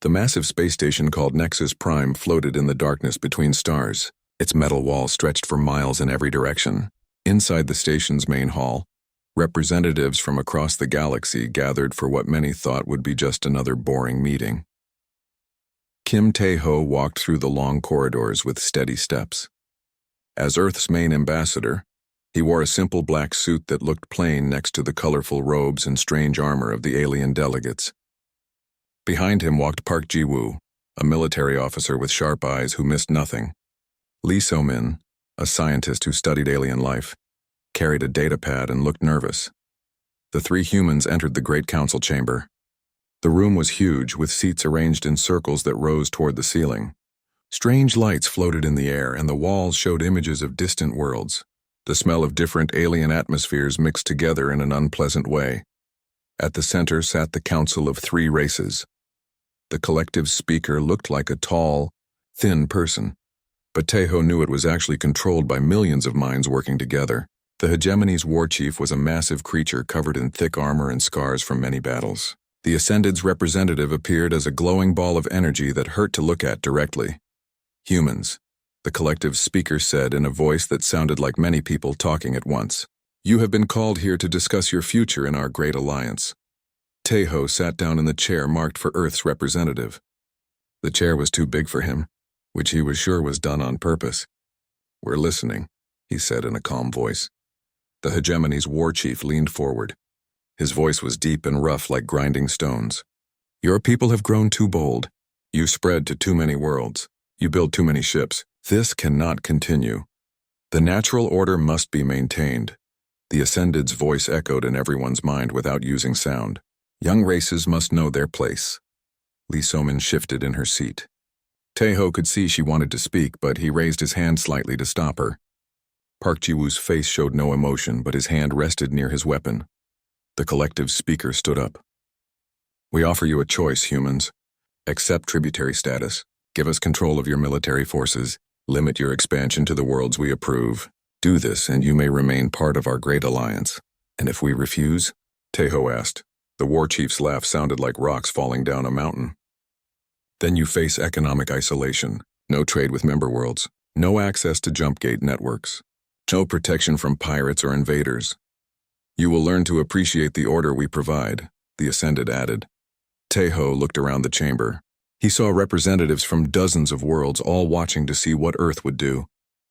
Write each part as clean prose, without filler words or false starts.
The massive space station called Nexus Prime floated in the darkness between stars. Its metal walls stretched for miles in every direction. Inside the station's main hall, representatives from across the galaxy gathered for what many thought would be just another boring meeting. Kim Tae-ho walked through the long corridors with steady steps. As Earth's main ambassador, he wore a simple black suit that looked plain next to the colorful robes and strange armor of the alien delegates. Behind him walked Park Ji-woo, a military officer with sharp eyes who missed nothing. Lee So-min, a scientist who studied alien life, carried a data pad and looked nervous. The three humans entered the Great Council chamber. The room was huge, with seats arranged in circles that rose toward the ceiling. Strange lights floated in the air, and the walls showed images of distant worlds. The smell of different alien atmospheres mixed together in an unpleasant way. At the center sat the Council of Three Races. The collective speaker looked like a tall, thin person, but Tae-ho knew it was actually controlled by millions of minds working together. The hegemony's war chief was a massive creature covered in thick armor and scars from many battles. The Ascended's representative appeared as a glowing ball of energy that hurt to look at directly. Humans, the collective speaker said in a voice that sounded like many people talking at once. You have been called here to discuss your future in our great alliance. Tae-ho sat down in the chair marked for Earth's representative. The chair was too big for him, which he was sure was done on purpose. We're listening, he said in a calm voice. The hegemony's war chief leaned forward. His voice was deep and rough like grinding stones. Your people have grown too bold. You spread to too many worlds. You build too many ships. This cannot continue. The natural order must be maintained. The Ascended's voice echoed in everyone's mind without using sound. Young races must know their place. Lee So-min shifted in her seat. Tae-ho could see she wanted to speak, but he raised his hand slightly to stop her. Park Ji-woo's face showed no emotion, but his hand rested near his weapon. The collective speaker stood up. We offer you a choice, humans. Accept tributary status. Give us control of your military forces. Limit your expansion to the worlds we approve. Do this, and you may remain part of our great alliance. And if we refuse? Tae-ho asked. The war chief's laugh sounded like rocks falling down a mountain. Then you face economic isolation, no trade with member worlds, no access to jump gate networks, no protection from pirates or invaders. You will learn to appreciate the order we provide, the Ascended added. Tae-ho looked around the chamber. He saw representatives from dozens of worlds all watching to see what Earth would do.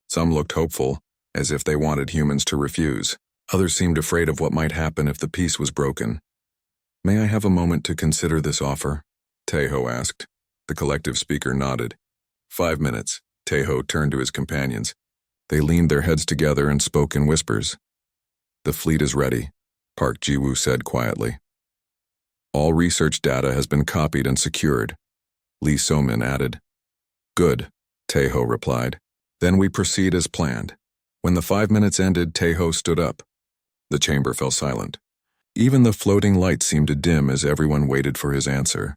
Some looked hopeful, as if they wanted humans to refuse. Others seemed afraid of what might happen if the peace was broken. May I have a moment to consider this offer? Tae-ho asked. The collective speaker nodded. 5 minutes. Tae-ho turned to his companions. They leaned their heads together and spoke in whispers. The fleet is ready, Park Ji-woo said quietly. All research data has been copied and secured, Lee So-min added. Good, Tae-ho replied. Then we proceed as planned. When the 5 minutes ended, Tae-ho stood up. The chamber fell silent. Even the floating light seemed to dim as everyone waited for his answer.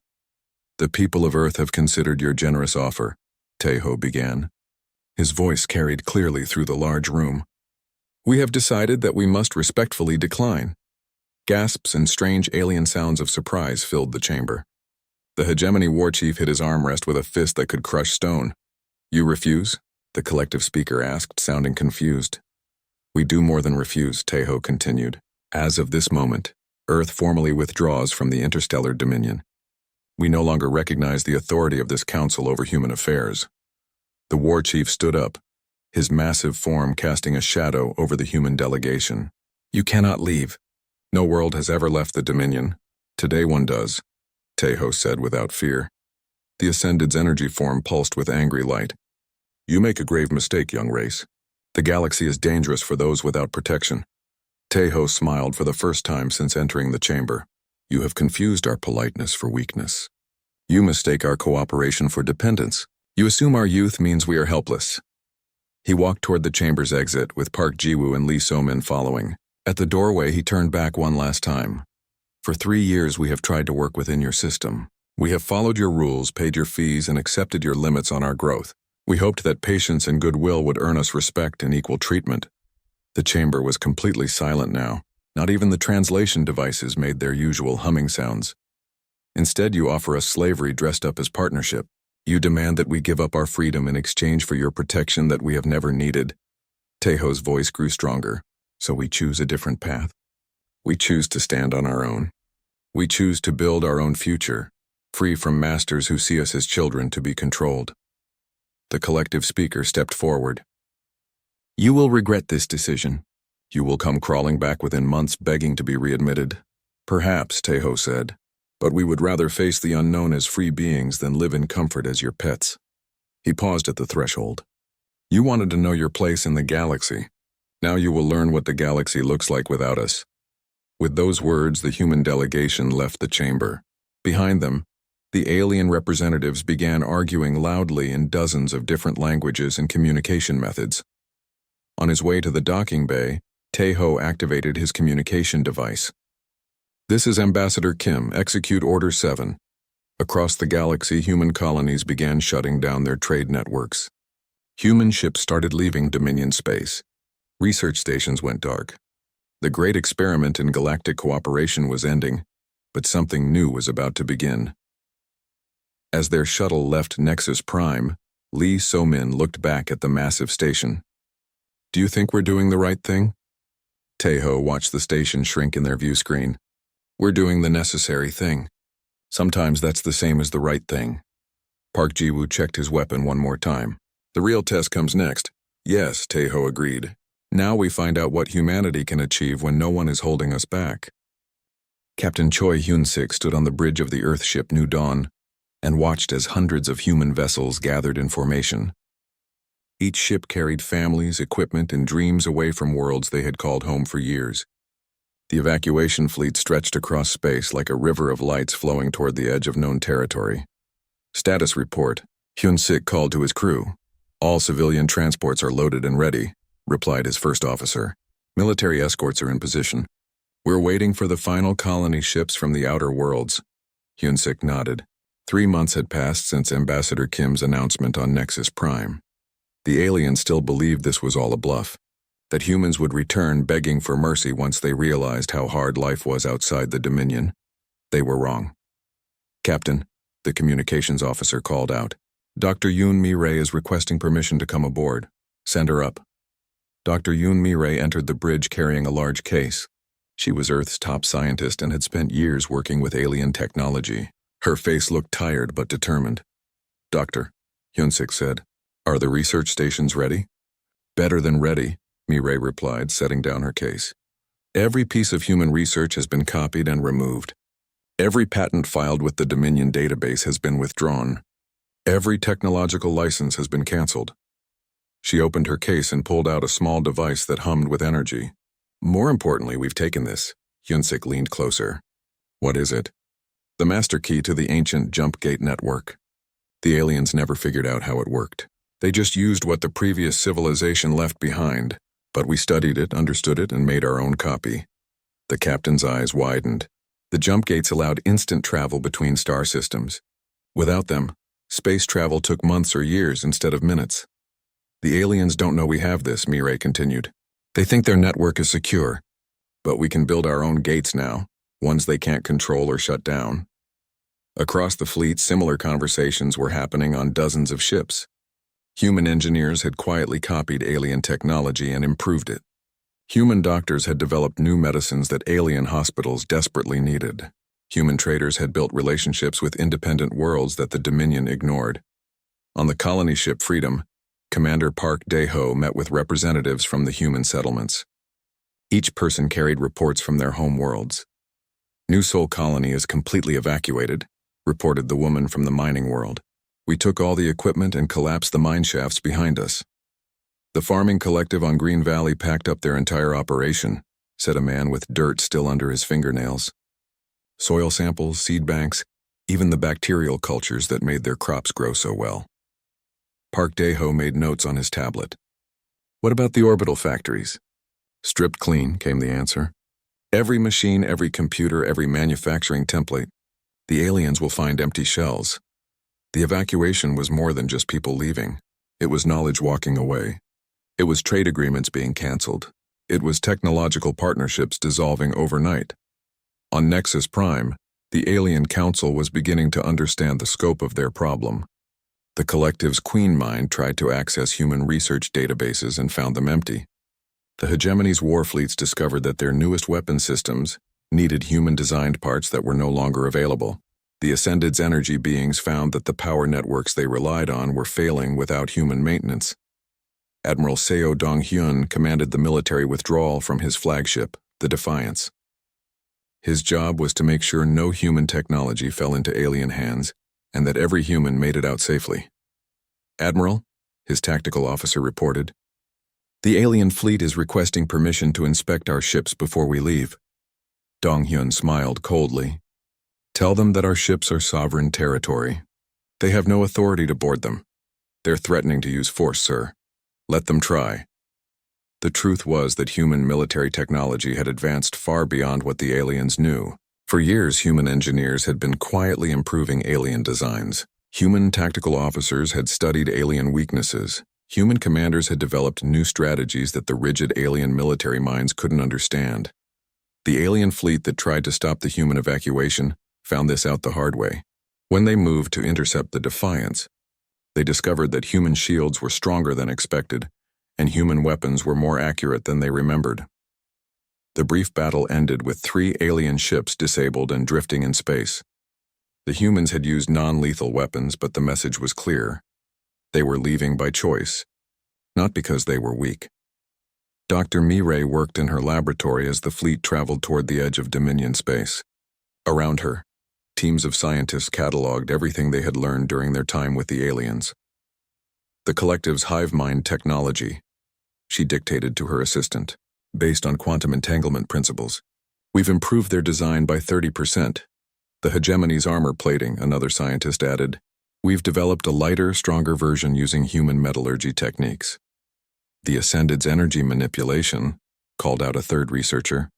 The people of Earth have considered your generous offer, Tae-ho began. His voice carried clearly through the large room. We have decided that we must respectfully decline. Gasps and strange alien sounds of surprise filled the chamber. The hegemony war chief hit his armrest with a fist that could crush stone. You refuse? The collective speaker asked, sounding confused. We do more than refuse, Tae-ho continued. As of this moment, Earth formally withdraws from the Interstellar Dominion. We no longer recognize the authority of this council over human affairs. The war chief stood up, his massive form casting a shadow over the human delegation. You cannot leave. No world has ever left the Dominion. Today one does, Tae-ho said without fear. The Ascended's energy form pulsed with angry light. You make a grave mistake, young race. The galaxy is dangerous for those without protection. Tae-ho smiled for the first time since entering the chamber. You have confused our politeness for weakness. You mistake our cooperation for dependence. You assume our youth means we are helpless. He walked toward the chamber's exit, with Park Ji-woo and Lee So-min following. At the doorway, he turned back one last time. For 3 years, we have tried to work within your system. We have followed your rules, paid your fees, and accepted your limits on our growth. We hoped that patience and goodwill would earn us respect and equal treatment. The chamber was completely silent now. Not even the translation devices made their usual humming sounds. Instead, you offer us slavery dressed up as partnership. You demand that we give up our freedom in exchange for your protection that we have never needed. Tejo's voice grew stronger. So we choose a different path. We choose to stand on our own. We choose to build our own future, free from masters who see us as children to be controlled. The collective speaker stepped forward. You will regret this decision. You will come crawling back within months begging to be readmitted. Perhaps, Tejo said, but we would rather face the unknown as free beings than live in comfort as your pets. He paused at the threshold. You wanted to know your place in the galaxy. Now you will learn what the galaxy looks like without us. With those words, the human delegation left the chamber. Behind them, the alien representatives began arguing loudly in dozens of different languages and communication methods. On his way to the docking bay, Tejo activated his communication device. This is Ambassador Kim, execute Order 7. Across the galaxy, human colonies began shutting down their trade networks. Human ships started leaving Dominion space. Research stations went dark. The great experiment in galactic cooperation was ending, but something new was about to begin. As their shuttle left Nexus Prime, Lee So-min looked back at the massive station. Do you think we're doing the right thing? Tejo watched the station shrink in their view screen. We're doing the necessary thing. Sometimes that's the same as the right thing. Park Ji-woo checked his weapon one more time. The real test comes next. Yes, Tejo agreed. Now we find out what humanity can achieve when no one is holding us back. Captain Choi Hyun-sik stood on the bridge of the Earth ship New Dawn and watched as hundreds of human vessels gathered in formation. Each ship carried families, equipment, and dreams away from worlds they had called home for years. The evacuation fleet stretched across space like a river of lights flowing toward the edge of known territory. Status report. Hyun-sik called to his crew. All civilian transports are loaded and ready, replied his first officer. Military escorts are in position. We're waiting for the final colony ships from the outer worlds. Hyun-sik nodded. 3 months had passed since Ambassador Kim's announcement on Nexus Prime. The aliens still believed this was all a bluff, that humans would return begging for mercy once they realized how hard life was outside the Dominion. They were wrong. Captain, the communications officer called out. Dr. Yoon Mi-rae is requesting permission to come aboard. Send her up. Dr. Yoon Mi-rae entered the bridge carrying a large case. She was Earth's top scientist and had spent years working with alien technology. Her face looked tired but determined. Doctor, Hyun-sik said, are the research stations ready? Better than ready, Mi-rae replied, setting down her case. Every piece of human research has been copied and removed. Every patent filed with the Dominion database has been withdrawn. Every technological license has been canceled. She opened her case and pulled out a small device that hummed with energy. More importantly, we've taken this. Hyun-sik leaned closer. What is it? The master key to the ancient jump gate network. The aliens never figured out how it worked. They just used what the previous civilization left behind, but we studied it, understood it, and made our own copy. The captain's eyes widened. The jump gates allowed instant travel between star systems. Without them, space travel took months or years instead of minutes. The aliens don't know we have this, Mi-rae continued. They think their network is secure, but we can build our own gates now, ones they can't control or shut down. Across the fleet, similar conversations were happening on dozens of ships. Human engineers had quietly copied alien technology and improved it. Human doctors had developed new medicines that alien hospitals desperately needed. Human traders had built relationships with independent worlds that the Dominion ignored. On the colony ship Freedom, Commander Park Dae-ho met with representatives from the human settlements. Each person carried reports from their home worlds. New Sol Colony is completely evacuated, reported the woman from the mining world. We took all the equipment and collapsed the mine shafts behind us. The farming collective on Green Valley packed up their entire operation, said a man with dirt still under his fingernails. Soil samples, seed banks, even the bacterial cultures that made their crops grow so well. Park Dae-ho made notes on his tablet. What about the orbital factories? Stripped clean, came the answer. Every machine, every computer, every manufacturing template. The aliens will find empty shells. The evacuation was more than just people leaving. It was knowledge walking away. It was trade agreements being canceled. It was technological partnerships dissolving overnight. On Nexus Prime, The alien council was beginning to understand the scope of their problem. The collective's queen mind tried to access human research databases and found them empty. The hegemony's war fleets discovered that their newest weapon systems needed human-designed parts that were no longer available. The Ascended's energy beings found that the power networks they relied on were failing without human maintenance. Admiral Seo Dong-hyun commanded the military withdrawal from his flagship, the Defiance. His job was to make sure no human technology fell into alien hands and that every human made it out safely. "Admiral," his tactical officer reported, "the alien fleet is requesting permission to inspect our ships before we leave." Dong-hyun smiled coldly. "Tell them that our ships are sovereign territory. They have no authority to board them. They're threatening to use force, sir. Let them try." The truth was that human military technology had advanced far beyond what the aliens knew. For years, human engineers had been quietly improving alien designs. Human tactical officers had studied alien weaknesses. Human commanders had developed new strategies that the rigid alien military minds couldn't understand. The alien fleet that tried to stop the human evacuation found this out the hard way. When they moved to intercept the Defiance, they discovered that human shields were stronger than expected, and human weapons were more accurate than they remembered. The brief battle ended with 3 alien ships disabled and drifting in space. The humans had used non-lethal weapons, but the message was clear. They were leaving by choice, not because they were weak. Dr. Mireille worked in her laboratory as the fleet traveled toward the edge of Dominion space. Around her, teams of scientists cataloged everything they had learned during their time with the aliens. The collective's hive mind technology, she dictated to her assistant, based on quantum entanglement principles. "We've improved their design by 30%. The hegemony's armor plating," another scientist added. "We've developed a lighter, stronger version using human metallurgy techniques." "The Ascended's energy manipulation," called out a third researcher.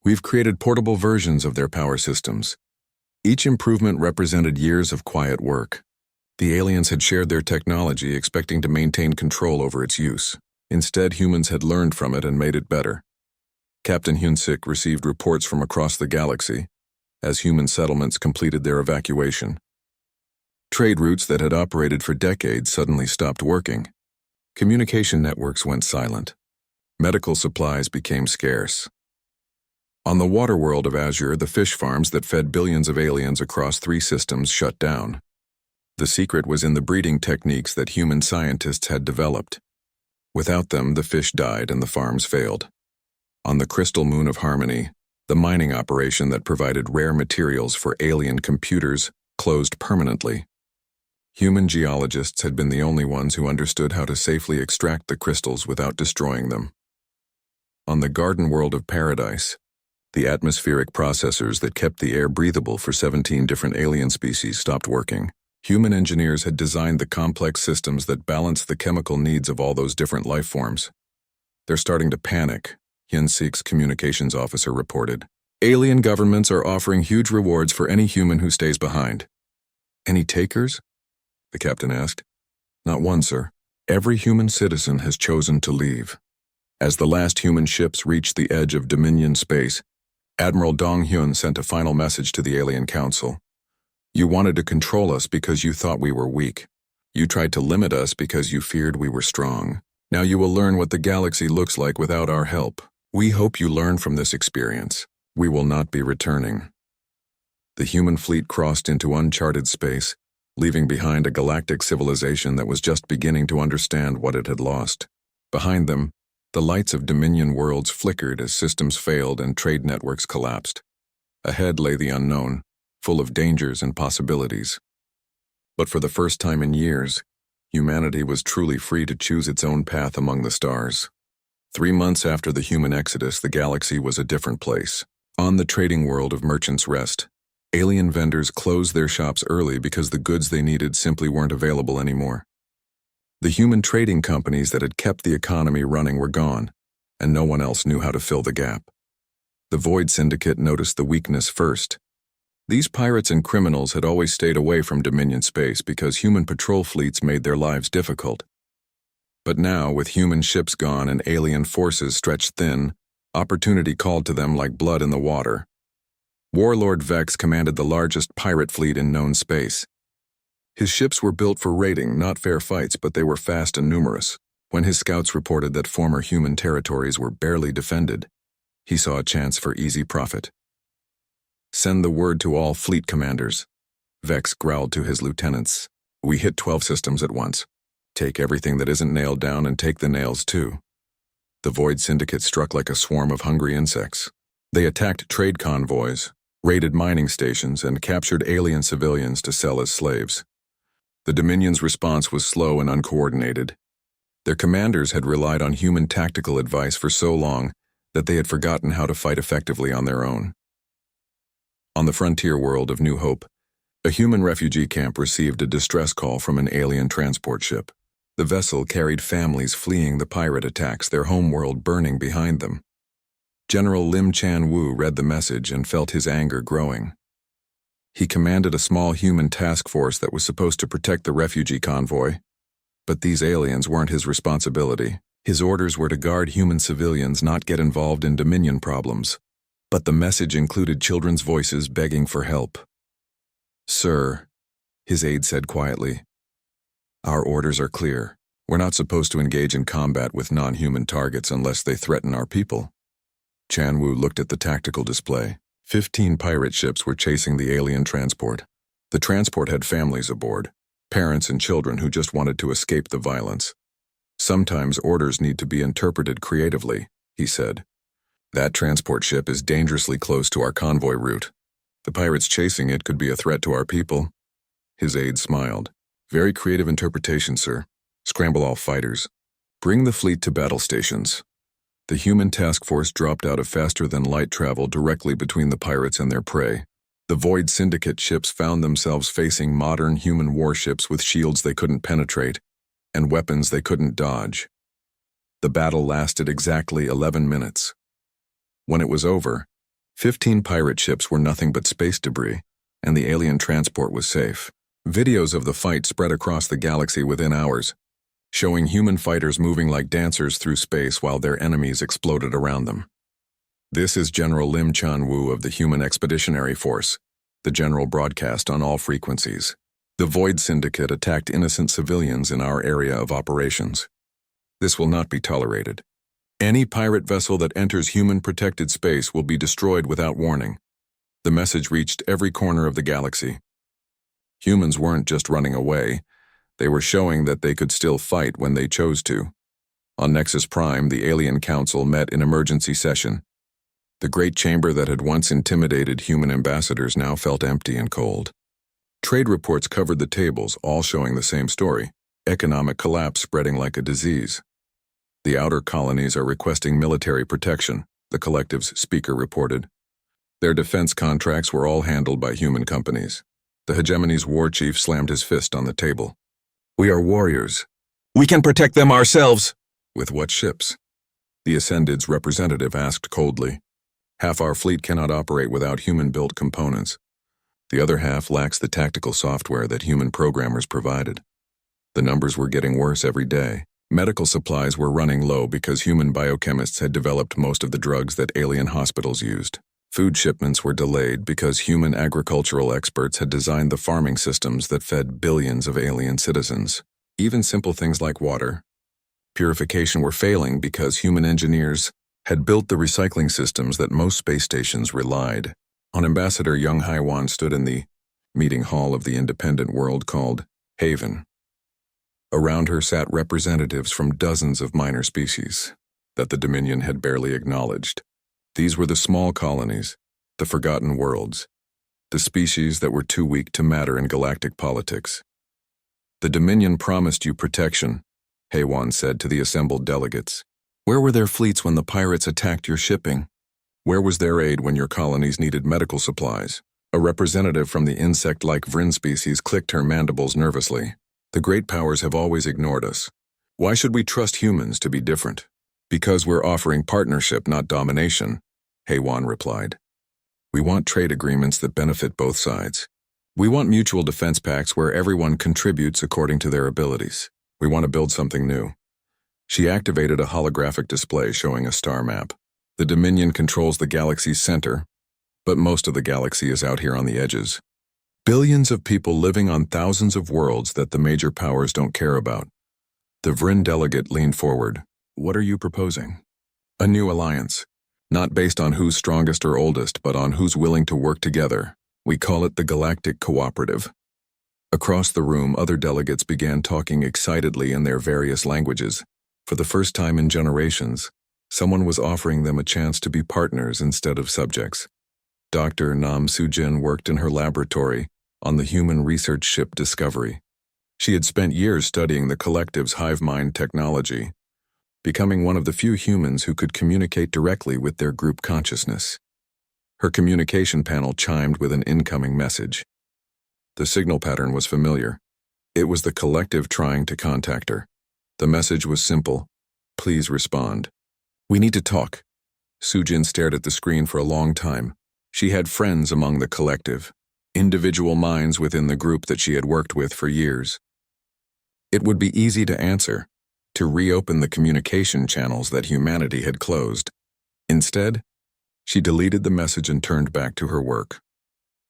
"We've created portable versions of their power systems." Each improvement represented years of quiet work. The aliens had shared their technology, expecting to maintain control over its use. Instead, humans had learned from it and made it better. Captain Hyun-sik received reports from across the galaxy as human settlements completed their evacuation. Trade routes that had operated for decades suddenly stopped working. Communication networks went silent. Medical supplies became scarce. On the water world of Azure, the fish farms that fed billions of aliens across 3 systems shut down. The secret was in the breeding techniques that human scientists had developed. Without them, the fish died and the farms failed. On the crystal moon of Harmony, the mining operation that provided rare materials for alien computers closed permanently. Human geologists had been the only ones who understood how to safely extract the crystals without destroying them. On the garden world of Paradise, the atmospheric processors that kept the air breathable for 17 different alien species stopped working. Human engineers had designed the complex systems that balanced the chemical needs of all those different life forms. "They're starting to panic," Hyun-sik's communications officer reported. "Alien governments are offering huge rewards for any human who stays behind." "Any takers?" the captain asked. "Not one, sir. Every human citizen has chosen to leave." As the last human ships reached the edge of Dominion space, Admiral Dong-hyun sent a final message to the Alien Council. "You wanted to control us because you thought we were weak. You tried to limit us because you feared we were strong. Now you will learn what the galaxy looks like without our help. We hope you learn from this experience. We will not be returning." The human fleet crossed into uncharted space, leaving behind a galactic civilization that was just beginning to understand what it had lost. Behind them, the lights of Dominion worlds flickered as systems failed and trade networks collapsed. Ahead lay the unknown, full of dangers and possibilities. But for the first time in years, humanity was truly free to choose its own path among the stars. 3 months after the human exodus, the galaxy was a different place. On the trading world of Merchant's Rest, alien vendors closed their shops early because the goods they needed simply weren't available anymore. The human trading companies that had kept the economy running were gone, and no one else knew how to fill the gap. The Void Syndicate noticed the weakness first. These pirates and criminals had always stayed away from Dominion space because human patrol fleets made their lives difficult. But now, with human ships gone and alien forces stretched thin, opportunity called to them like blood in the water. Warlord Vex commanded the largest pirate fleet in known space. His ships were built for raiding, not fair fights, but they were fast and numerous. When his scouts reported that former human territories were barely defended, he saw a chance for easy profit. "Send the word to all fleet commanders," Vex growled to his lieutenants. "We hit 12 systems at once. Take everything that isn't nailed down and take the nails too." The Void Syndicate struck like a swarm of hungry insects. They attacked trade convoys, raided mining stations, and captured alien civilians to sell as slaves. The Dominion's response was slow and uncoordinated. Their commanders had relied on human tactical advice for so long that they had forgotten how to fight effectively on their own. On the frontier world of New Hope, a human refugee camp received a distress call from an alien transport ship. The vessel carried families fleeing the pirate attacks, their homeworld burning behind them. General Lim Chan Wu read the message and felt his anger growing. He commanded a small human task force that was supposed to protect the refugee convoy, but these aliens weren't his responsibility. His orders were to guard human civilians, not get involved in Dominion problems. But the message included children's voices begging for help. "Sir," his aide said quietly, "our orders are clear. We're not supposed to engage in combat with non-human targets unless they threaten our people." Chan Wu looked at the tactical display. 15 pirate ships were chasing the alien transport. The transport had families aboard, parents and children who just wanted to escape the violence. "Sometimes orders need to be interpreted creatively," he said. "That transport ship is dangerously close to our convoy route. The pirates chasing it could be a threat to our people." His aide smiled. "Very creative interpretation, sir. Scramble all fighters. Bring the fleet to battle stations." The human task force dropped out of faster-than-light travel directly between the pirates and their prey. The Void Syndicate ships found themselves facing modern human warships with shields they couldn't penetrate and weapons they couldn't dodge. The battle lasted exactly 11 minutes. When it was over, 15 pirate ships were nothing but space debris, and the alien transport was safe. Videos of the fight spread across the galaxy within hours, showing human fighters moving like dancers through space while their enemies exploded around them. "This is General Lim Chan Wu of the Human Expeditionary Force," the general broadcast on all frequencies. "The Void Syndicate attacked innocent civilians in our area of operations. This will not be tolerated. Any pirate vessel that enters human-protected space will be destroyed without warning." The message reached every corner of the galaxy. Humans weren't just running away. They were showing that they could still fight when they chose to. On Nexus Prime, the Alien Council met in emergency session. The great chamber that had once intimidated human ambassadors now felt empty and cold. Trade reports covered the tables, all showing the same story: economic collapse spreading like a disease. "The outer colonies are requesting military protection," the collective's speaker reported. Their defense contracts were all handled by human companies. The hegemony's war chief slammed his fist on the table. "We are warriors. We can protect them ourselves." "With what ships?" the Ascended's representative asked coldly. "Half our fleet cannot operate without human-built components. The other half lacks the tactical software that human programmers provided." The numbers were getting worse every day. Medical supplies were running low because human biochemists had developed most of the drugs that alien hospitals used. Food shipments were delayed because human agricultural experts had designed the farming systems that fed billions of alien citizens. Even simple things like water purification were failing because human engineers had built the recycling systems that most space stations relied on. Ambassador Young Haiwan stood in the meeting hall of the independent world called Haven. Around her sat representatives from dozens of minor species that the Dominion had barely acknowledged. These were the small colonies, the forgotten worlds, the species that were too weak to matter in galactic politics. "The Dominion promised you protection," Haiwan said to the assembled delegates. "Where were their fleets when the pirates attacked your shipping? Where was their aid when your colonies needed medical supplies?" A representative from the insect-like Vrin species clicked her mandibles nervously. "The great powers have always ignored us. Why should we trust humans to be different?" "Because we're offering partnership, not domination," Haiwan replied. "We want trade agreements that benefit both sides. We want mutual defense pacts where everyone contributes according to their abilities. We want to build something new." She activated a holographic display showing a star map. "The Dominion controls the galaxy's center. but most of the galaxy is out here on the edges. Billions of people living on thousands of worlds that the major powers don't care about. The Vryn delegate leaned forward. What are you proposing? A new alliance. Not based on who's strongest or oldest, but on who's willing to work together. We call it the Galactic Cooperative. Across the room, other delegates began talking excitedly in their various languages. For the first time in generations, someone was offering them a chance to be partners instead of subjects. Dr. Nam Sujin worked in her laboratory on the human research ship Discovery. She had spent years studying the collective's hive mind technology, becoming one of the few humans who could communicate directly with their group consciousness. Her communication panel chimed with an incoming message. The signal pattern was familiar. It was the collective trying to contact her. The message was simple. Please respond. We need to talk. Sujin stared at the screen for a long time. She had friends among the collective, individual minds within the group that she had worked with for years. It would be easy to answer, to reopen the communication channels that humanity had closed. Instead, she deleted the message and turned back to her work.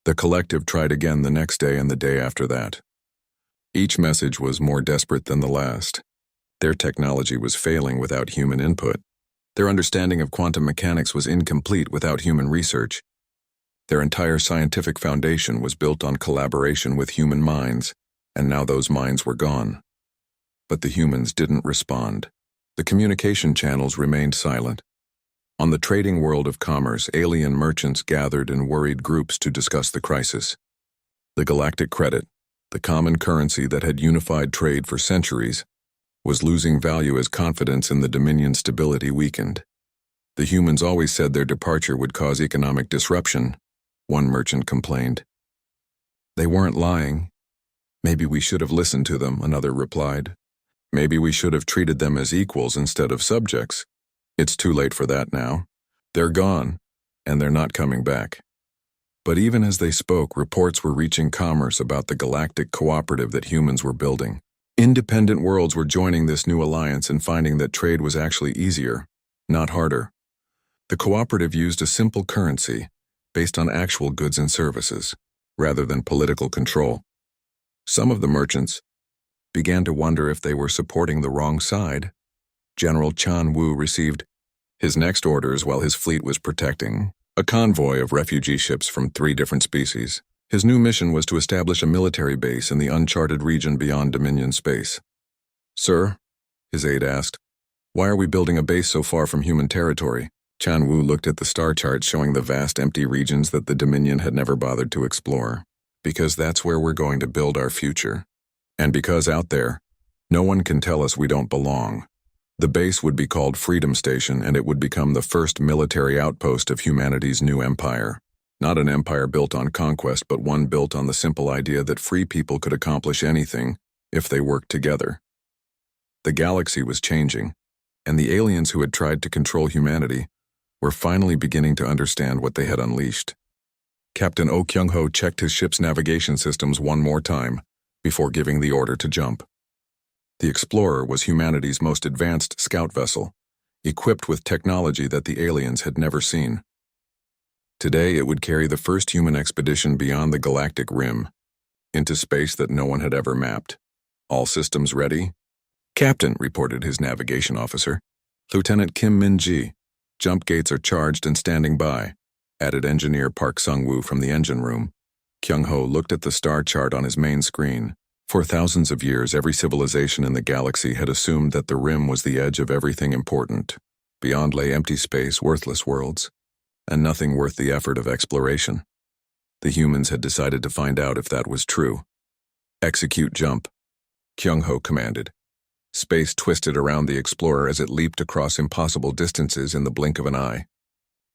The collective tried again the next day and the day after that. Each message was more desperate than the last. Their technology was failing without human input. Their understanding of quantum mechanics was incomplete without human research. Their entire scientific foundation was built on collaboration with human minds, and now those minds were gone. But the humans didn't respond. The communication channels remained silent. On the trading world of commerce, alien merchants gathered in worried groups to discuss the crisis. The galactic credit, the common currency that had unified trade for centuries, was losing value as confidence in the Dominion's stability weakened. The humans always said their departure would cause economic disruption, one merchant complained. They weren't lying. Maybe we should have listened to them, another replied. Maybe we should have treated them as equals instead of subjects. It's too late for that now. They're gone, and they're not coming back. But even as they spoke, reports were reaching commerce about the galactic cooperative that humans were building. Independent worlds were joining this new alliance and finding that trade was actually easier, not harder. The cooperative used a simple currency based on actual goods and services, rather than political control. Some of the merchants began to wonder if they were supporting the wrong side. General Chan Wu received his next orders while his fleet was protecting a convoy of refugee ships from 3 different species. His new mission was to establish a military base in the uncharted region beyond Dominion space. Sir, his aide asked, why are we building a base so far from human territory? Chan Wu looked at the star chart showing the vast empty regions that the Dominion had never bothered to explore. Because that's where we're going to build our future. And because out there, no one can tell us we don't belong. The base would be called Freedom Station, and it would become the first military outpost of humanity's new empire. Not an empire built on conquest, but one built on the simple idea that free people could accomplish anything if they worked together. The galaxy was changing, and the aliens who had tried to control humanity were finally beginning to understand what they had unleashed. Captain Oh Kyung-ho checked his ship's navigation systems one more time before giving the order to jump. The Explorer was humanity's most advanced scout vessel, equipped with technology that the aliens had never seen. Today it would carry the first human expedition beyond the galactic rim, into space that no one had ever mapped. All systems ready? Captain, reported his navigation officer. Lieutenant Kim Min-ji. Jump gates are charged and standing by, added engineer Park Sung-woo from the engine room. Kyung-ho looked at the star chart on his main screen. For thousands of years, every civilization in the galaxy had assumed that the rim was the edge of everything important. Beyond lay empty space, worthless worlds, and nothing worth the effort of exploration. The humans had decided to find out if that was true. Execute jump, Kyung-ho commanded. Space twisted around the Explorer as it leaped across impossible distances in the blink of an eye.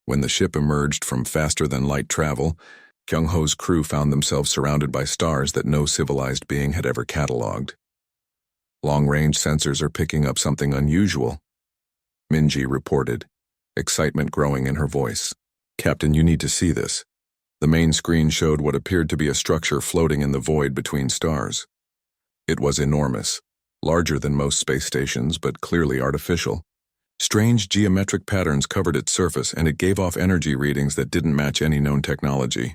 When the ship emerged from faster-than-light travel, Kyung-ho's crew found themselves surrounded by stars that no civilized being had ever catalogued. Long-range sensors are picking up something unusual, Min-ji reported, excitement growing in her voice. Captain, you need to see this. The main screen showed what appeared to be a structure floating in the void between stars. It was enormous, larger than most space stations, but clearly artificial. Strange geometric patterns covered its surface, and it gave off energy readings that didn't match any known technology.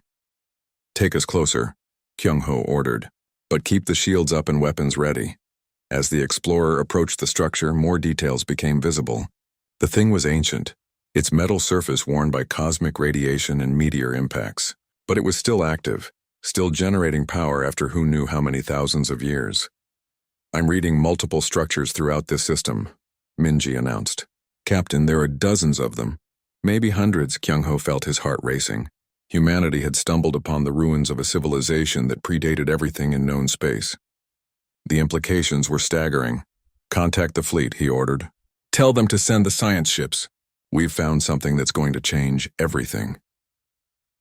"Take us closer," Kyung-ho ordered, "but keep the shields up and weapons ready." As the explorer approached the structure, more details became visible. The thing was ancient, its metal surface worn by cosmic radiation and meteor impacts. But it was still active, still generating power after who knew how many thousands of years. "I'm reading multiple structures throughout this system," Minji announced. "Captain, there are dozens of them. Maybe hundreds." Kyung-ho felt his heart racing. Humanity had stumbled upon the ruins of a civilization that predated everything in known space. The implications were staggering. "Contact the fleet," he ordered. "Tell them to send the science ships. We've found something that's going to change everything."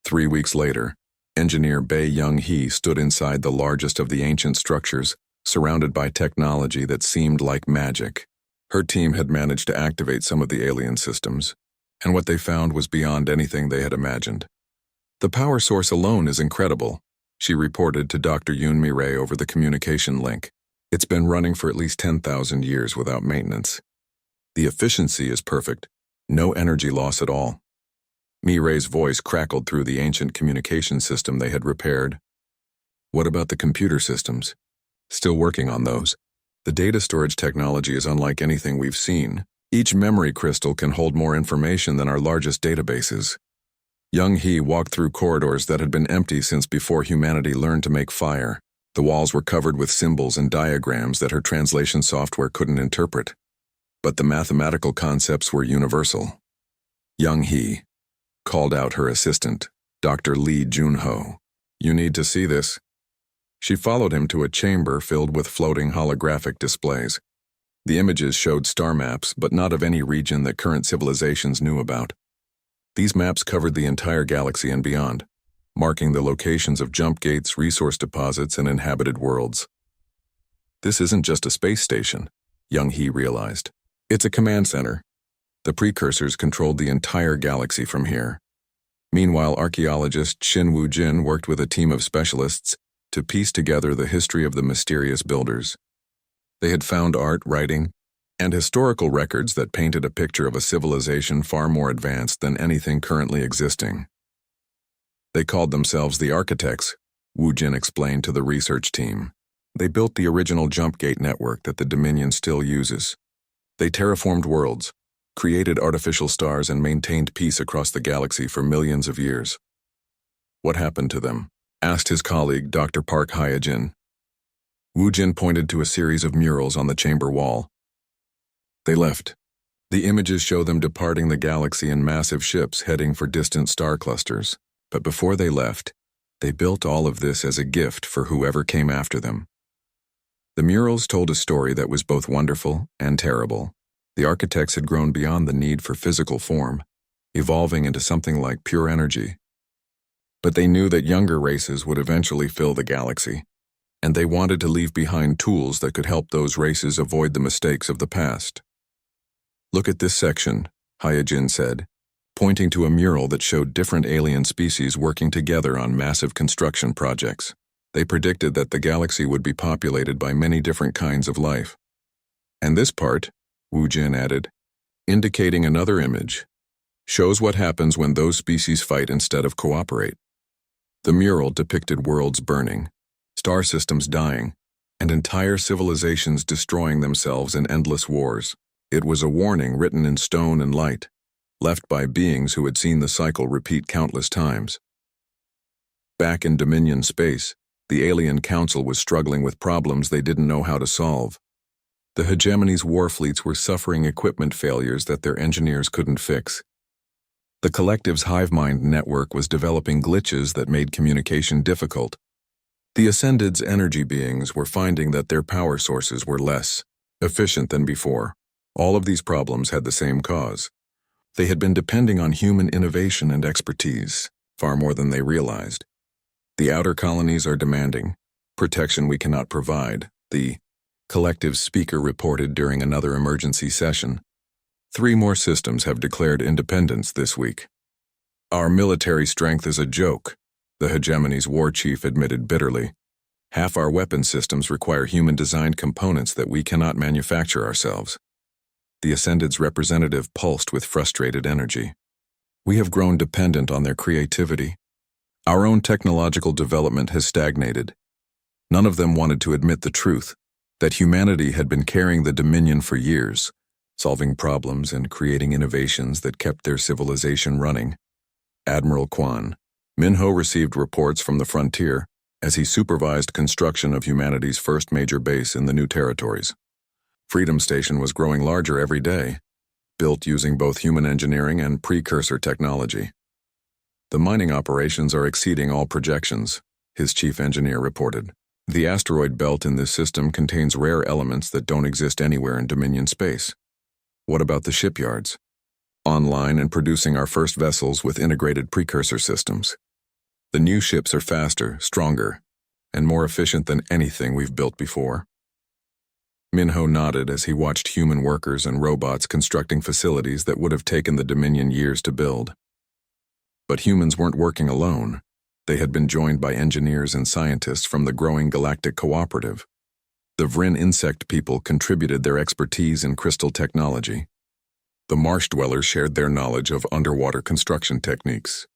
3 weeks later, engineer Bae Young-hee stood inside the largest of the ancient structures, surrounded by technology that seemed like magic. Her team had managed to activate some of the alien systems, and what they found was beyond anything they had imagined. "The power source alone is incredible," she reported to Dr. Yoon Mi-rae over the communication link. "It's been running for at least 10,000 years without maintenance. The efficiency is perfect, no energy loss at all." Mi-rae's voice crackled through the ancient communication system they had repaired. "What about the computer systems?" "Still working on those. The data storage technology is unlike anything we've seen. Each memory crystal can hold more information than our largest databases." Young-hee walked through corridors that had been empty since before humanity learned to make fire. The walls were covered with symbols and diagrams that her translation software couldn't interpret. But the mathematical concepts were universal. Young-hee called out her assistant, Dr. Lee Junho. "You need to see this." She followed him to a chamber filled with floating holographic displays. The images showed star maps, but not of any region that current civilizations knew about. These maps covered the entire galaxy and beyond, marking the locations of jump gates, resource deposits, and inhabited worlds. "This isn't just a space station," Young-hee realized. "It's a command center. The precursors controlled the entire galaxy from here." Meanwhile, archaeologist Shin Woo-jin worked with a team of specialists to piece together the history of the mysterious builders. They had found art, writing, and historical records that painted a picture of a civilization far more advanced than anything currently existing. "They called themselves the Architects," Woo-jin explained to the research team. "They built the original jump gate network that the Dominion still uses. They terraformed worlds, created artificial stars, and maintained peace across the galaxy for millions of years." "What happened to them?" asked his colleague, Dr. Park Hyojin. Woo-jin pointed to a series of murals on the chamber wall. "They left. The images show them departing the galaxy in massive ships heading for distant star clusters. But before they left, they built all of this as a gift for whoever came after them." The murals told a story that was both wonderful and terrible. The architects had grown beyond the need for physical form, evolving into something like pure energy. But they knew that younger races would eventually fill the galaxy, and they wanted to leave behind tools that could help those races avoid the mistakes of the past. "Look at this section," Hyojin said, pointing to a mural that showed different alien species working together on massive construction projects. They predicted that the galaxy would be populated by many different kinds of life. "And this part," Woo-jin added, indicating another image, "shows what happens when those species fight instead of cooperate." The mural depicted worlds burning, star systems dying, and entire civilizations destroying themselves in endless wars. It was a warning written in stone and light, left by beings who had seen the cycle repeat countless times. Back in Dominion space, the alien council was struggling with problems they didn't know how to solve. The hegemony's war fleets were suffering equipment failures that their engineers couldn't fix. The collective's hive mind network was developing glitches that made communication difficult. The Ascended's energy beings were finding that their power sources were less efficient than before. All of these problems had the same cause. They had been depending on human innovation and expertise, far more than they realized. "The outer colonies are demanding protection we cannot provide," the collective speaker reported during another emergency session. 3 more systems have declared independence this week. "Our military strength is a joke," the hegemony's war chief admitted bitterly. "Half our weapon systems require human-designed components that we cannot manufacture ourselves." The Ascended's representative pulsed with frustrated energy. We have grown dependent on their creativity. Our own technological development has stagnated. None of them wanted to admit the truth, that humanity had been carrying the Dominion for years, solving problems and creating innovations that kept their civilization running. Admiral Kwan, Minho received reports from the frontier as he supervised construction of humanity's first major base in the new territories. Freedom Station was growing larger every day, built using both human engineering and precursor technology. The mining operations are exceeding all projections, his chief engineer reported. The asteroid belt in this system contains rare elements that don't exist anywhere in Dominion space. What about the shipyards? Online and producing our first vessels with integrated precursor systems. The new ships are faster, stronger, and more efficient than anything we've built before. Minho nodded as he watched human workers and robots constructing facilities that would have taken the Dominion years to build. But humans weren't working alone. They had been joined by engineers and scientists from the growing Galactic Cooperative. The Vrin insect people contributed their expertise in crystal technology. The marsh dwellers shared their knowledge of underwater construction techniques.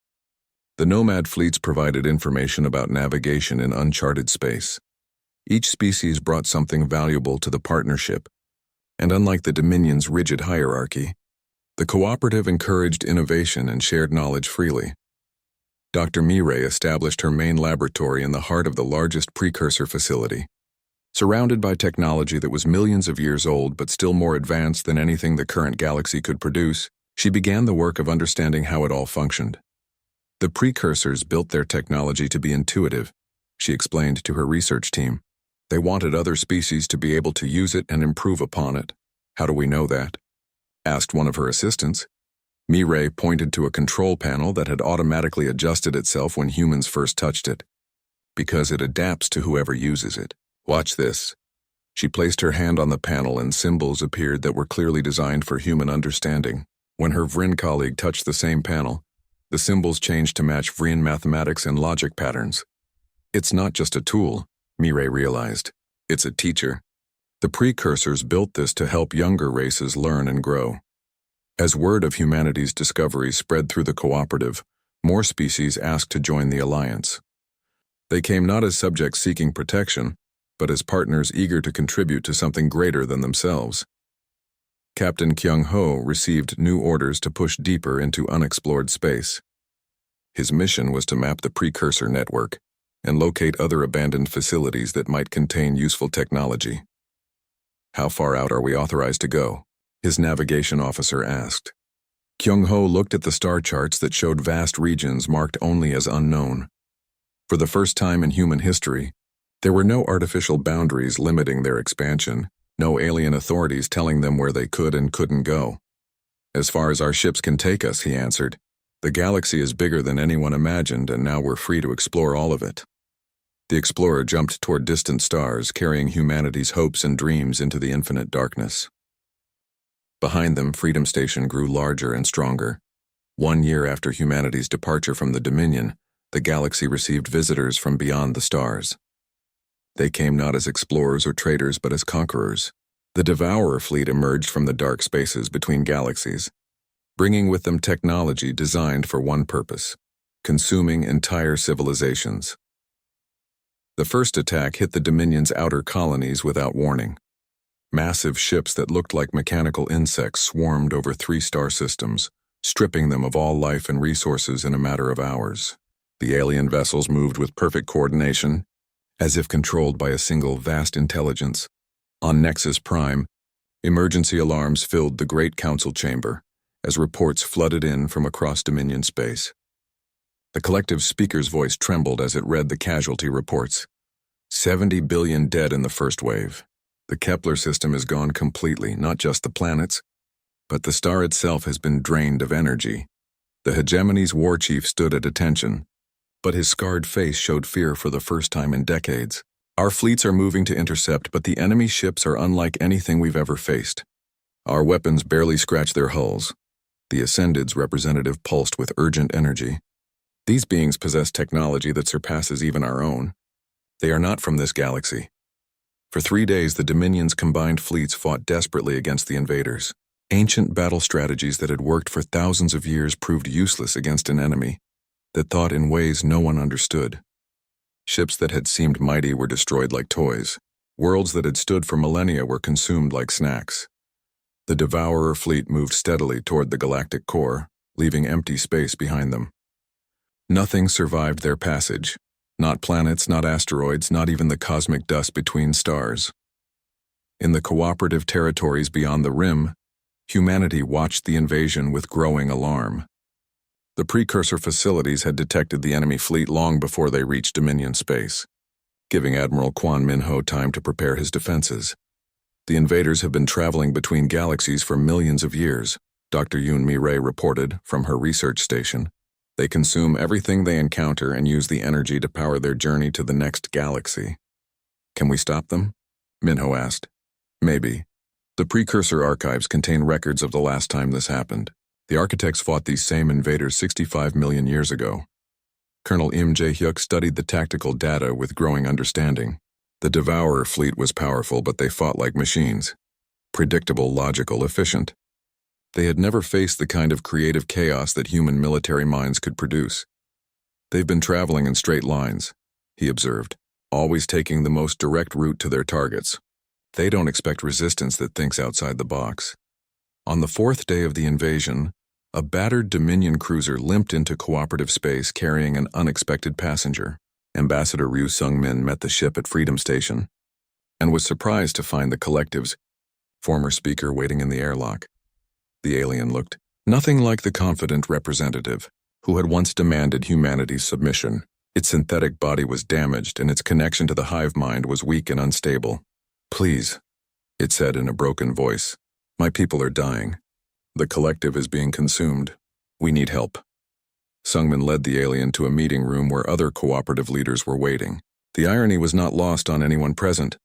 The nomad fleets provided information about navigation in uncharted space. Each species brought something valuable to the partnership, and unlike the Dominion's rigid hierarchy, the cooperative encouraged innovation and shared knowledge freely. Dr. Mireille established her main laboratory in the heart of the largest precursor facility. Surrounded by technology that was millions of years old but still more advanced than anything the current galaxy could produce, she began the work of understanding how it all functioned. The precursors built their technology to be intuitive, she explained to her research team. They wanted other species to be able to use it and improve upon it. How do we know that? Asked one of her assistants. Mireille pointed to a control panel that had automatically adjusted itself when humans first touched it. Because it adapts to whoever uses it. Watch this. She placed her hand on the panel and symbols appeared that were clearly designed for human understanding. When her Vrin colleague touched the same panel, the symbols changed to match Vrin mathematics and logic patterns. It's not just a tool, Mireille realized. It's a teacher. The precursors built this to help younger races learn and grow. As word of humanity's discoveries spread through the cooperative, more species asked to join the alliance. They came not as subjects seeking protection, but as partners eager to contribute to something greater than themselves. Captain Kyung-ho received new orders to push deeper into unexplored space. His mission was to map the precursor network and locate other abandoned facilities that might contain useful technology. How far out are we authorized to go? His navigation officer asked. Kyung-ho looked at the star charts that showed vast regions marked only as unknown. For the first time in human history, there were no artificial boundaries limiting their expansion, no alien authorities telling them where they could and couldn't go. As far as our ships can take us, he answered. The galaxy is bigger than anyone imagined, and now we're free to explore all of it. The explorer jumped toward distant stars, carrying humanity's hopes and dreams into the infinite darkness. Behind them, Freedom Station grew larger and stronger. 1 year after humanity's departure from the Dominion, the galaxy received visitors from beyond the stars. They came not as explorers or traders, but as conquerors. The Devourer fleet emerged from the dark spaces between galaxies, bringing with them technology designed for one purpose: consuming entire civilizations. The first attack hit the Dominion's outer colonies without warning. Massive ships that looked like mechanical insects swarmed over 3 star systems, stripping them of all life and resources in a matter of hours. The alien vessels moved with perfect coordination, as if controlled by a single vast intelligence. On Nexus Prime, emergency alarms filled the Great Council chamber as reports flooded in from across Dominion space. The collective speaker's voice trembled as it read the casualty reports. 70 billion dead in the first wave. The Kepler system is gone completely, not just the planets, but the star itself has been drained of energy. The hegemony's war chief stood at attention, but his scarred face showed fear for the first time in decades. Our fleets are moving to intercept, but the enemy ships are unlike anything we've ever faced. Our weapons barely scratch their hulls. The Ascended's representative pulsed with urgent energy. These beings possess technology that surpasses even our own. They are not from this galaxy. For 3 days, the Dominion's combined fleets fought desperately against the invaders. Ancient battle strategies that had worked for thousands of years proved useless against an enemy that thought in ways no one understood. Ships that had seemed mighty were destroyed like toys. Worlds that had stood for millennia were consumed like snacks. The Devourer fleet moved steadily toward the galactic core, leaving empty space behind them. Nothing survived their passage. Not planets, not asteroids, not even the cosmic dust between stars. In the cooperative territories beyond the rim, humanity watched the invasion with growing alarm. The precursor facilities had detected the enemy fleet long before they reached Dominion space, giving Admiral Quan Minho time to prepare his defenses. The invaders have been traveling between galaxies for millions of years, Dr. Yoon Mi-rae reported from her research station. They consume everything they encounter and use the energy to power their journey to the next galaxy. Can we stop them? Minho asked. Maybe. The precursor archives contain records of the last time this happened. The architects fought these same invaders 65 million years ago. Colonel Im Jae-hyuk studied the tactical data with growing understanding. The Devourer fleet was powerful, but they fought like machines. Predictable, logical, efficient. They had never faced the kind of creative chaos that human military minds could produce. They've been traveling in straight lines, he observed, always taking the most direct route to their targets. They don't expect resistance that thinks outside the box. On the fourth day of the invasion, a battered Dominion cruiser limped into cooperative space carrying an unexpected passenger. Ambassador Ryu Sung-min met the ship at Freedom Station and was surprised to find the collective's former speaker waiting in the airlock. The alien looked nothing like the confident representative who had once demanded humanity's submission. Its synthetic body was damaged and its connection to the hive mind was weak and unstable. "Please," it said in a broken voice, "my people are dying. The collective is being consumed. We need help." Sungmin led the alien to a meeting room where other cooperative leaders were waiting. The irony was not lost on anyone present.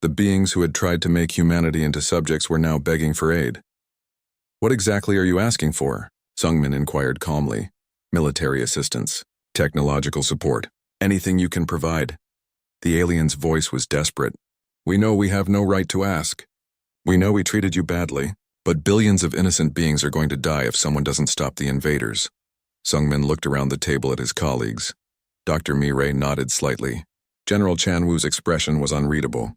The beings who had tried to make humanity into subjects were now begging for aid. "What exactly are you asking for?" Sungmin inquired calmly. "Military assistance, technological support, anything you can provide." The alien's voice was desperate. "We know we have no right to ask. We know we treated you badly, but billions of innocent beings are going to die if someone doesn't stop the invaders." Sungmin looked around the table at his colleagues. Dr. Mi-rae nodded slightly. General Chan-woo's expression was unreadable.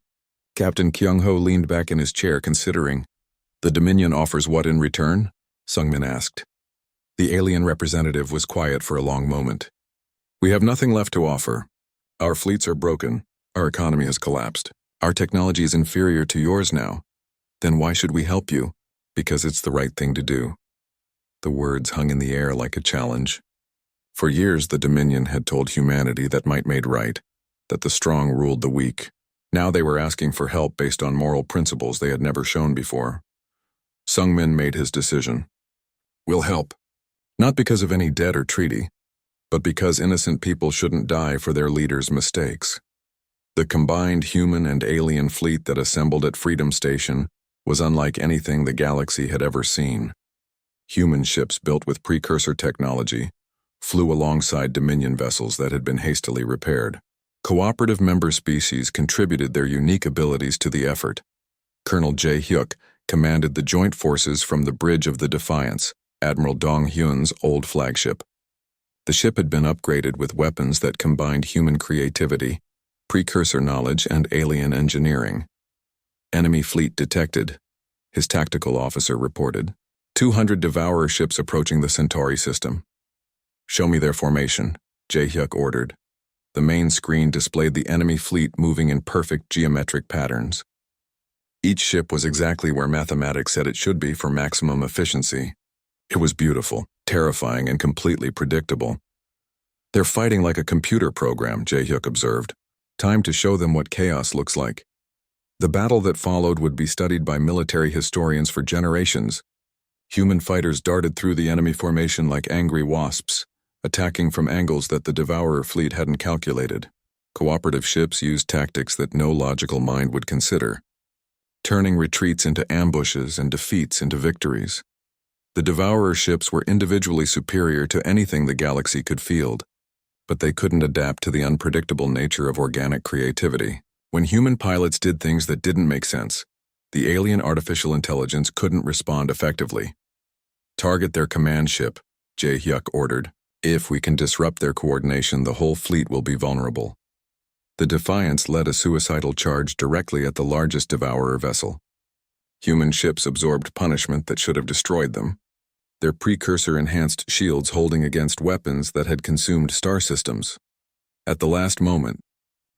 Captain Kyung-ho leaned back in his chair considering. "The Dominion offers what in return?" Sungmin asked. The alien representative was quiet for a long moment. "We have nothing left to offer. Our fleets are broken. Our economy has collapsed. Our technology is inferior to yours now. Then why should we help you? Because it's the right thing to do." The words hung in the air like a challenge. For years, the Dominion had told humanity that might made right, that the strong ruled the weak. Now they were asking for help based on moral principles they had never shown before. Sungmin made his decision. "We'll help. Not because of any debt or treaty, but because innocent people shouldn't die for their leaders' mistakes." The combined human and alien fleet that assembled at Freedom Station was unlike anything the galaxy had ever seen. Human ships built with precursor technology flew alongside Dominion vessels that had been hastily repaired. Cooperative member species contributed their unique abilities to the effort. Colonel Jae-hyuk commanded the joint forces from the Bridge of the Defiance, Admiral Dong-hyun's old flagship. The ship had been upgraded with weapons that combined human creativity, precursor knowledge, and alien engineering. "Enemy fleet detected," his tactical officer reported. 200 Devourer ships approaching the Centauri system. "Show me their formation," Jae-hyuk ordered. The main screen displayed the enemy fleet moving in perfect geometric patterns. Each ship was exactly where mathematics said it should be for maximum efficiency. It was beautiful, terrifying, and completely predictable. "They're fighting like a computer program," Jae-hyuk observed. "Time to show them what chaos looks like." The battle that followed would be studied by military historians for generations. Human fighters darted through the enemy formation like angry wasps, attacking from angles that the Devourer fleet hadn't calculated. Cooperative ships used tactics that no logical mind would consider, turning retreats into ambushes and defeats into victories. The Devourer ships were individually superior to anything the galaxy could field, but they couldn't adapt to the unpredictable nature of organic creativity. When human pilots did things that didn't make sense, The alien artificial intelligence couldn't respond effectively. "Target their command ship," Jae-hyuk ordered. "If we can disrupt their coordination, the whole fleet will be vulnerable." The Defiance led a suicidal charge directly at the largest Devourer vessel. Human ships absorbed punishment that should have destroyed them, their precursor-enhanced shields holding against weapons that had consumed star systems. At the last moment,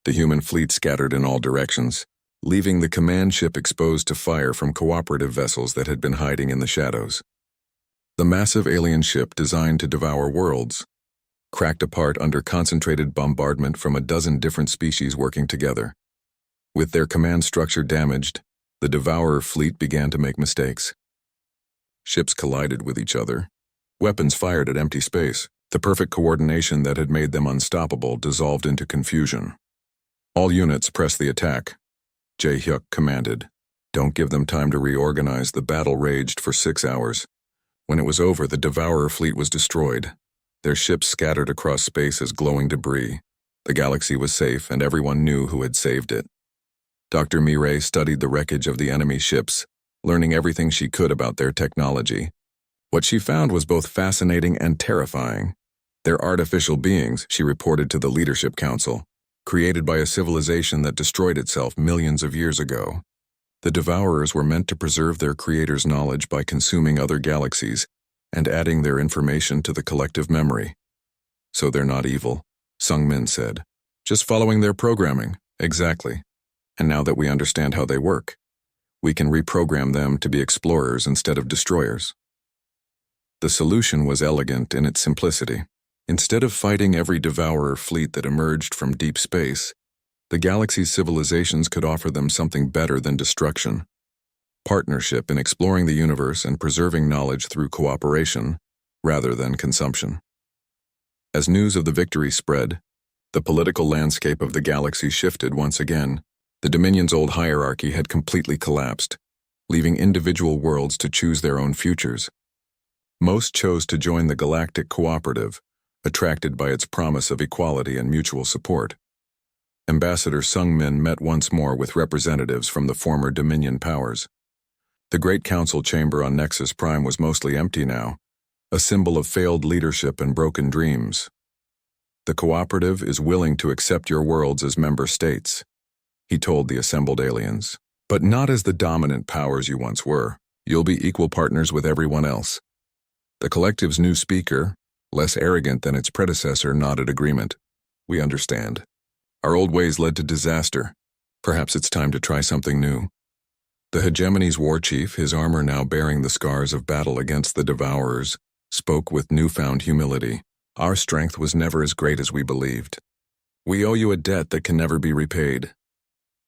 the human fleet scattered in all directions, leaving the command ship exposed to fire from cooperative vessels that had been hiding in the shadows. The massive alien ship, designed to devour worlds, cracked apart under concentrated bombardment from a dozen different species working together. With their command structure damaged, the Devourer fleet began to make mistakes. Ships collided with each other. Weapons fired at empty space. The perfect coordination that had made them unstoppable dissolved into confusion. "All units, press the attack," Jae-hyuk commanded. "Don't give them time to reorganize." The battle raged for 6 hours. When it was over, the Devourer fleet was destroyed, their ships scattered across space as glowing debris. The galaxy was safe, and everyone knew who had saved it. Dr. Mireille studied the wreckage of the enemy ships, learning everything she could about their technology. What she found was both fascinating and terrifying. They're artificial beings, she reported to the Leadership Council, created by a civilization that destroyed itself millions of years ago. The Devourers were meant to preserve their creator's knowledge by consuming other galaxies and adding their information to the collective memory. "So they're not evil," Sung-min said. "Just following their programming." "Exactly. And now that we understand how they work, we can reprogram them to be explorers instead of destroyers." The solution was elegant in its simplicity. Instead of fighting every Devourer fleet that emerged from deep space, the galaxy's civilizations could offer them something better than destruction: partnership in exploring the universe and preserving knowledge through cooperation, rather than consumption. As news of the victory spread, the political landscape of the galaxy shifted once again. The Dominion's old hierarchy had completely collapsed, leaving individual worlds to choose their own futures. Most chose to join the Galactic Cooperative, attracted by its promise of equality and mutual support. Ambassador Sung-min met once more with representatives from the former Dominion powers. The Great Council chamber on Nexus Prime was mostly empty now, a symbol of failed leadership and broken dreams. "The Cooperative is willing to accept your worlds as member states," he told the assembled aliens. "But not as the dominant powers you once were. You'll be equal partners with everyone else." The collective's new speaker, less arrogant than its predecessor, nodded agreement. "We understand. Our old ways led to disaster. Perhaps it's time to try something new." The hegemony's war chief, his armor now bearing the scars of battle against the Devourers, spoke with newfound humility. "Our strength was never as great as we believed. We owe you a debt that can never be repaid."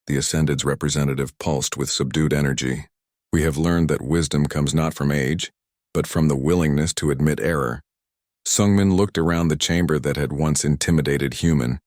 The Ascended's representative pulsed with subdued energy. "We have learned that wisdom comes not from age, but from the willingness to admit error." Sung-min looked around the chamber that had once intimidated human.